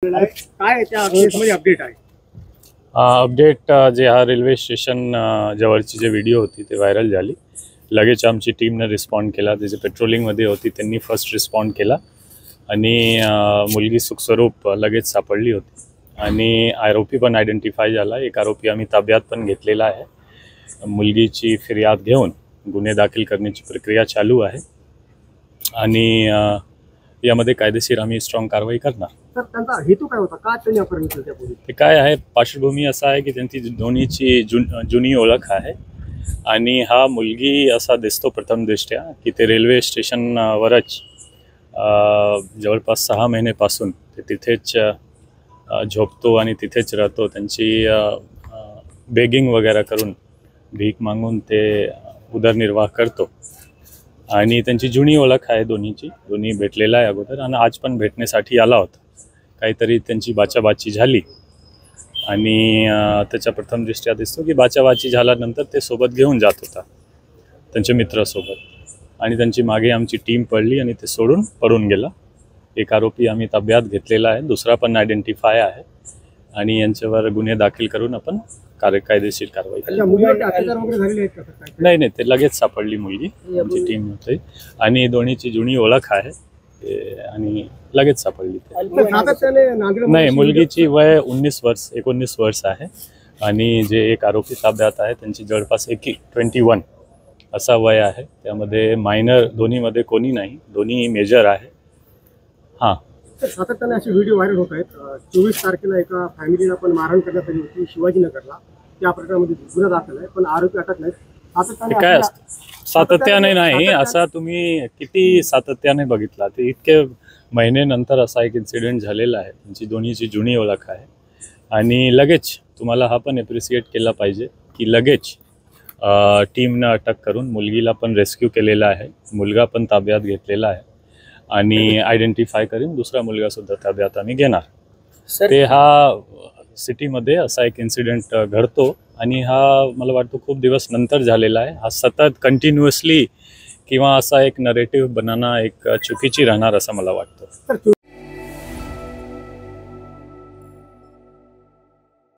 काय त्या केसमध्ये अपडेट आहे? अपडेट जे हा रेल्वे स्टेशन जवळची जे व्हिडिओ होती ते व्हायरल झाली. लगेच आमची टीमने रिस्पॉन्ड केला. जे पेट्रोलिंगमध्ये होती त्यांनी फर्स्ट रिस्पॉन्ड केला आणि मुलगी सुखस्वरूप लगेच सापडली होती आणि आरोपी पण आयडेंटिफाय झाला. एक आरोपी आम्ही ताब्यात पण घेतलेला आहे. मुलगीची फिर्याद घेऊन गुन्हे दाखल करण्याची प्रक्रिया चालू आहे आणि यामध्ये कायदेशीर आम्ही स्ट्रॉंग कारवाई करणार. तर त्यांचा हेतू काय होता? का त्यांनी अपहरण केलं त्या पोलिस? ते काय आहे, पार्श्वभूमी असा आहे की त्यांची दोन्हीची जुनी ओळख आहे आणि हा मुलगी असा दिसतो प्रथम दृष्ट्या की ते रेल्वे स्टेशनवरच जवळपास 6 महिन्यापासून ते तिथेच झोपतो आणि तिथेच राहतो. त्यांची बेगिंग वगैरे करून भीक मागून ते उदरनिर्वाह करतो आणि त्यांची जुनी ओळख आहे. दोन्ही भेटलेला आहे अगोदर आणि आज पण भेटण्यासाठी आला होता. काहीतरी त्यांची बाचाबाची झाली आणि त्याच्या प्रथम दृष्ट्या दिसतो की बाचाबाची झाल्यानंतर ते सोबत घेऊन जात होता त्यांच्या मित्रासोबत आणि त्यांची मागे आमची टीम पडली आणि ते सोडून पळून गेला. एक आरोपी आम्ही ताब्यात घेतलेला आहे, दुसरा पण आयडेंटिफाय आहे आणि यांच्यावर गुन्हे दाखल करून आपण कायदेशीर कारवाई केली. नाही, ते लगेच सापडली मुलगी. आमची टीम होती आणि दोन्हीची जुनी ओळख आहे आणि लगेच सापडली. नाही, मुलगीची वय 19 वर्ष आहे आणि जे एक आरोपी ताब्यात आहे त्यांची जवळपास 21 असा वय आहे. त्यामध्ये मायनर दोन्हीमध्ये कोणी नाही, दोन्ही मेजर आहे. हां, सातत्याने असे व्हिडिओ व्हायरल होत आहेत. 24 तारखेला एका फॅमिलीला पण मारहाण करण्यात आली होती शिवाजीनगरला. त्या प्रकरणामध्ये गुन्हा दाखल आहे पण आरोपी अटक नाहीत. काय असतं सातत्याने नाही, असा तुम्ही किती सातत्याने बघितला ते इतके महिन्यानंतर असा एक इन्सिडेंट झालेला आहे. त्यांची दोन्हीची जुनी ओळख आहे आणि लगेच तुम्हाला हा पण एप्रिशिएट केला पाहिजे की लगेच टीमनं अटक करून मुलगीला पण रेस्क्यू केलेला आहे. मुलगा पण ताब्यात घेतलेला आहे आणि आयडेंटिफाय करून दुसरा मुलगासुद्धा ताब्यात आम्ही घेणार. ते हा सिटीमध्ये असा एक इन्सिडेंट घडतो आणि हा मला वाटतं खूप दिवस नंतर झालेला आहे. हा सतत कंटिन्युअसली किंवा असा एक नरेटिव्ह बनवणं एक चुकीची राहणार असं मला वाटतं.